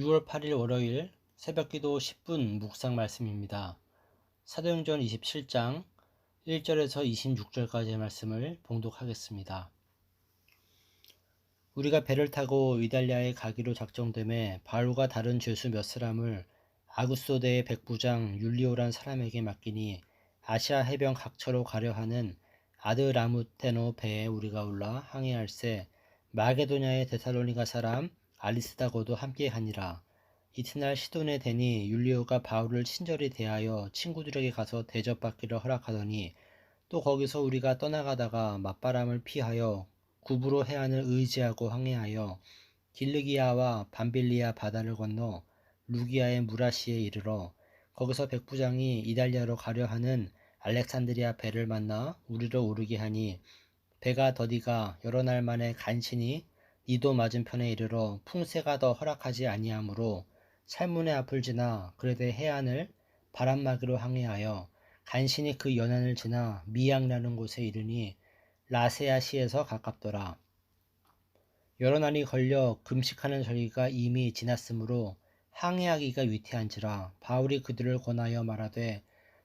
6월 8일 월요일 새벽기도 10분 묵상 말씀입니다. 사도행전 27장 1절에서 26절까지의 말씀을 봉독하겠습니다. 우리가 배를 타고 이달리아에 가기로 작정됨에 바울과 다른 죄수 몇 사람을 아구소대의 백부장 율리오란 사람에게 맡기니 아시아 해변 각처로 가려 하는 아드라무테노 배에 우리가 올라 항해할새 마게도냐의 데살로니가 사람 알리스다고도 함께 하니라. 이튿날 시돈에 대니 율리오가 바울을 친절히 대하여 친구들에게 가서 대접받기를 허락하더니 또 거기서 우리가 떠나가다가 맞바람을 피하여 구브로 해안을 의지하고 항해하여 길르기아와 밤빌리아 바다를 건너 루기아의 무라시에 이르러 거기서 백부장이 이달리아로 가려 하는 알렉산드리아 배를 만나 우리로 오르게 하니 배가 더디가 여러 날 만에 간신히 니도 맞은편에 이르러 풍세가 더 허락하지 아니하므로 살문의 앞을 지나 그레데 해안을 바람막이로 항해하여 간신히 그 연안을 지나 미양이라는 곳에 이르니 라세아시에서 가깝더라. 여러 날이 걸려 금식하는 절기가 이미 지났으므로 항해하기가 위태한지라 바울이 그들을 권하여 말하되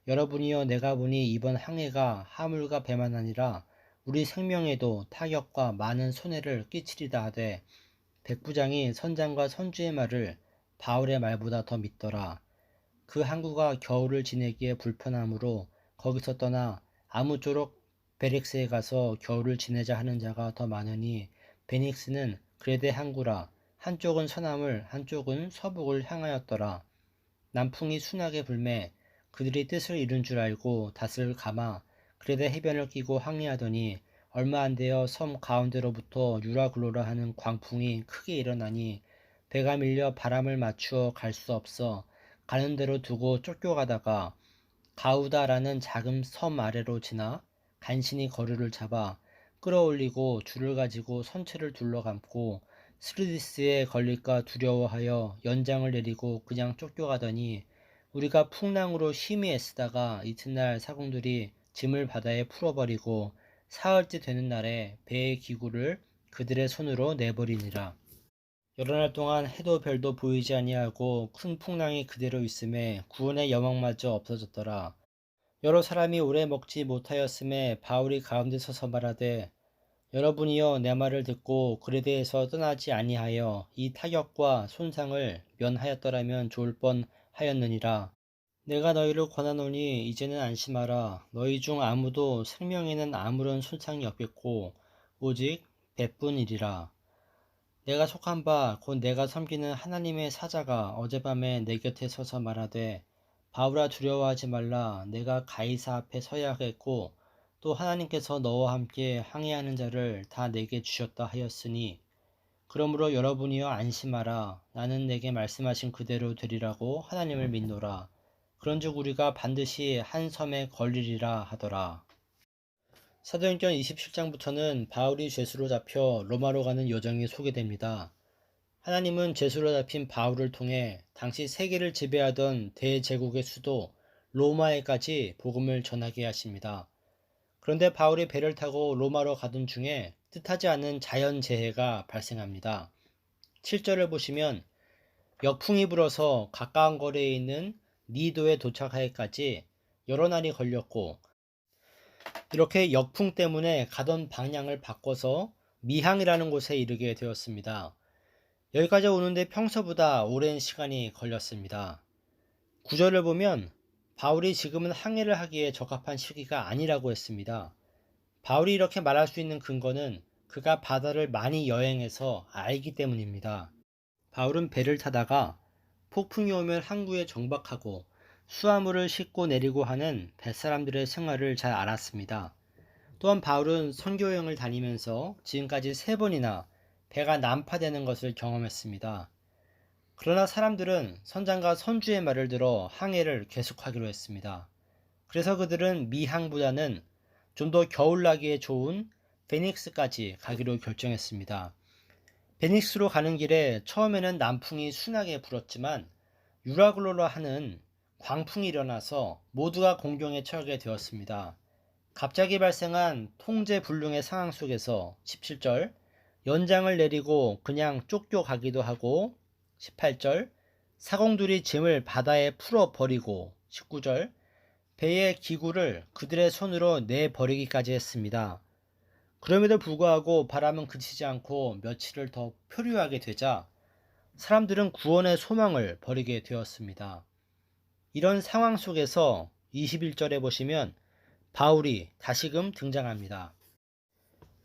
여러분이여 내가 보니 이번 항해가 하물과 배만 아니라 우리 생명에도 타격과 많은 손해를 끼치리다 하되 백부장이 선장과 선주의 말을 바울의 말보다 더 믿더라. 그 항구가 겨울을 지내기에 불편하므로 거기서 떠나 아무쪼록 베릭스에 가서 겨울을 지내자 하는 자가 더 많으니 베닉스는 그레데 항구라. 한쪽은 서남을 한쪽은 서북을 향하였더라. 남풍이 순하게 불매 그들이 뜻을 이룬 줄 알고 닷을 감아 그레데 해변을 끼고 항해하더니 얼마 안 되어 섬 가운데로부터 유라글로라 하는 광풍이 크게 일어나니 배가 밀려 바람을 맞추어 갈 수 없어 가는 대로 두고 쫓겨가다가 가우다라는 작은 섬 아래로 지나 간신히 거류를 잡아 끌어올리고 줄을 가지고 선체를 둘러감고 스르디스에 걸릴까 두려워하여 연장을 내리고 그냥 쫓겨가더니 우리가 풍랑으로 심히 애쓰다가 이튿날 사공들이 짐을 바다에 풀어버리고 사흘째 되는 날에 배의 기구를 그들의 손으로 내버리니라. 여러 날 동안 해도 별도 보이지 아니하고 큰 풍랑이 그대로 있음에 구원의 여망마저 없어졌더라. 여러 사람이 오래 먹지 못하였음에 바울이 가운데 서서 말하되 여러분이여 내 말을 듣고 그레데에서 떠나지 아니하여 이 타격과 손상을 면하였더라면 좋을 뻔하였느니라. 내가 너희를 권하노니 이제는 안심하라. 너희 중 아무도 생명에는 아무런 손상이 없겠고 오직 배뿐이리라. 내가 속한 바 곧 내가 섬기는 하나님의 사자가 어젯밤에 내 곁에 서서 말하되 바울아 두려워하지 말라. 내가 가이사 앞에 서야 하겠고 또 하나님께서 너와 함께 항해하는 자를 다 내게 주셨다 하였으니 그러므로 여러분이여 안심하라. 나는 내게 말씀하신 그대로 되리라고 하나님을 믿노라. 그런즉 우리가 반드시 한 섬에 걸리리라 하더라. 사도행전 27장부터는 바울이 죄수로 잡혀 로마로 가는 여정이 소개됩니다. 하나님은 죄수로 잡힌 바울을 통해 당시 세계를 지배하던 대제국의 수도 로마에까지 복음을 전하게 하십니다. 그런데 바울이 배를 타고 로마로 가던 중에 뜻하지 않은 자연재해가 발생합니다. 7절을 보시면 역풍이 불어서 가까운 거리에 있는 니도에 도착하기까지 여러 날이 걸렸고 이렇게 역풍 때문에 가던 방향을 바꿔서 미항이라는 곳에 이르게 되었습니다. 여기까지 오는데 평소보다 오랜 시간이 걸렸습니다. 9절을 보면 바울이 지금은 항해를 하기에 적합한 시기가 아니라고 했습니다. 바울이 이렇게 말할 수 있는 근거는 그가 바다를 많이 여행해서 알기 때문입니다. 바울은 배를 타다가 폭풍이 오면 항구에 정박하고 수화물을 싣고 내리고 하는 뱃사람들의 생활을 잘 알았습니다. 또한 바울은 선교여행을 다니면서 지금까지 3번이나 배가 난파되는 것을 경험했습니다. 그러나 사람들은 선장과 선주의 말을 들어 항해를 계속하기로 했습니다. 그래서 그들은 미항보다는 좀 더 겨울나기에 좋은 베닉스까지 가기로 결정했습니다. 베닉스로 가는 길에 처음에는 남풍이 순하게 불었지만 유라글로라 하는 광풍이 일어나서 모두가 공경에 처하게 되었습니다. 갑자기 발생한 통제불능의 상황 속에서 17절 연장을 내리고 그냥 쫓겨가기도 하고 18절, 사공들이 짐을 바다에 풀어 버리고 19절, 배의 기구를 그들의 손으로 내버리기까지 했습니다. 그럼에도 불구하고 바람은 그치지 않고 며칠을 더 표류하게 되자 사람들은 구원의 소망을 버리게 되었습니다. 이런 상황 속에서 21절에 보시면 바울이 다시금 등장합니다.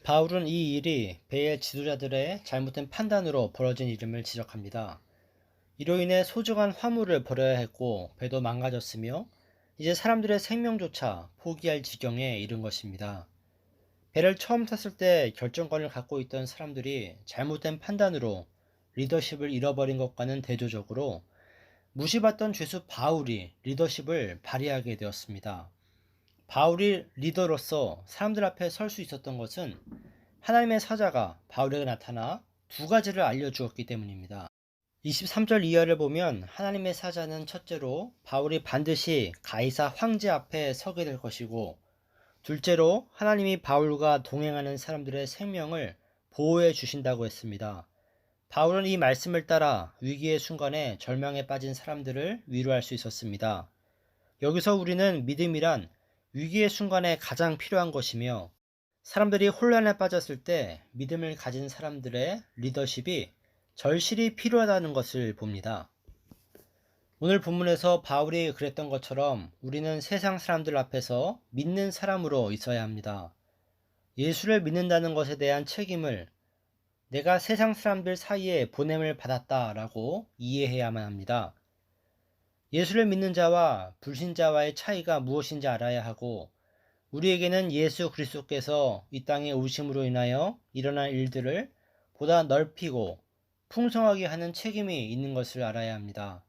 바울은 이 일이 배의 지도자들의 잘못된 판단으로 벌어진 일임을 지적합니다. 이로 인해 소중한 화물을 버려야 했고 배도 망가졌으며 이제 사람들의 생명조차 포기할 지경에 이른 것입니다. 배를 처음 탔을 때 결정권을 갖고 있던 사람들이 잘못된 판단으로 리더십을 잃어버린 것과는 대조적으로 무시받던 죄수 바울이 리더십을 발휘하게 되었습니다. 바울이 리더로서 사람들 앞에 설 수 있었던 것은 하나님의 사자가 바울에게 나타나 두 가지를 알려주었기 때문입니다. 23절 이하를 보면 하나님의 사자는 첫째로 바울이 반드시 가이사 황제 앞에 서게 될 것이고, 둘째로 하나님이 바울과 동행하는 사람들의 생명을 보호해 주신다고 했습니다. 바울은 이 말씀을 따라 위기의 순간에 절망에 빠진 사람들을 위로할 수 있었습니다. 여기서 우리는 믿음이란 위기의 순간에 가장 필요한 것이며, 사람들이 혼란에 빠졌을 때 믿음을 가진 사람들의 리더십이 절실히 필요하다는 것을 봅니다. 오늘 본문에서 바울이 그랬던 것처럼 우리는 세상 사람들 앞에서 믿는 사람으로 있어야 합니다. 예수를 믿는다는 것에 대한 책임을 내가 세상 사람들 사이에 보냄을 받았다라고 이해해야만 합니다. 예수를 믿는 자와 불신자와의 차이가 무엇인지 알아야 하고, 우리에게는 예수 그리스도께서 이 땅에 오심으로 인하여 일어난 일들을 보다 넓히고 풍성하게 하는 책임이 있는 것을 알아야 합니다.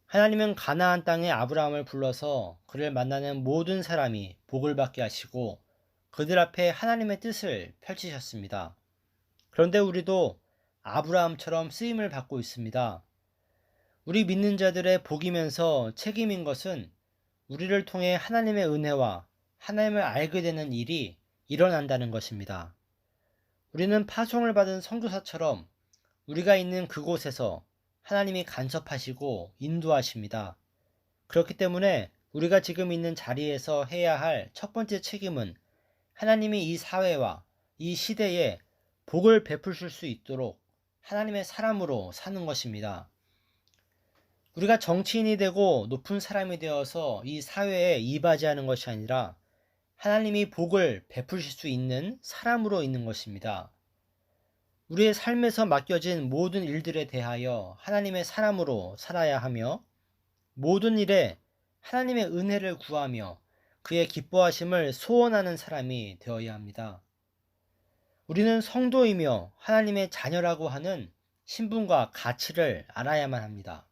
하나님은 가나안 땅에 아브라함을 불러서 그를 만나는 모든 사람이 복을 받게 하시고 그들 앞에 하나님의 뜻을 펼치셨습니다. 그런데 우리도 아브라함처럼 쓰임을 받고 있습니다. 우리 믿는 자들의 복이면서 책임인 것은 우리를 통해 하나님의 은혜와 하나님을 알게 되는 일이 일어난다는 것입니다. 우리는 파송을 받은 선교사처럼 우리가 있는 그곳에서 하나님이 간섭하시고 인도하십니다. 그렇기 때문에 우리가 지금 있는 자리에서 해야 할 첫 번째 책임은 하나님이 이 사회와 이 시대에 복을 베푸실 수 있도록 하나님의 사람으로 사는 것입니다. 우리가 정치인이 되고 높은 사람이 되어서 이 사회에 이바지하는 것이 아니라 하나님이 복을 베푸실 수 있는 사람으로 있는 것입니다. 우리의 삶에서 맡겨진 모든 일들에 대하여 하나님의 사람으로 살아야 하며, 모든 일에 하나님의 은혜를 구하며 그의 기뻐하심을 소원하는 사람이 되어야 합니다. 우리는 성도이며 하나님의 자녀라고 하는 신분과 가치를 알아야만 합니다.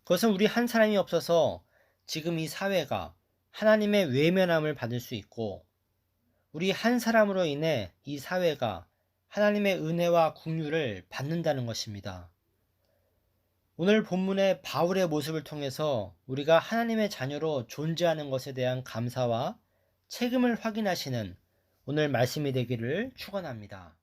그것은 우리 한 사람이 없어서 지금 이 사회가 하나님의 외면함을 받을 수 있고, 우리 한 사람으로 인해 이 사회가 하나님의 은혜와 긍휼을 받는다는 것입니다. 오늘 본문의 바울의 모습을 통해서 우리가 하나님의 자녀로 존재하는 것에 대한 감사와 책임을 확인하시는 오늘 말씀이 되기를 축원합니다.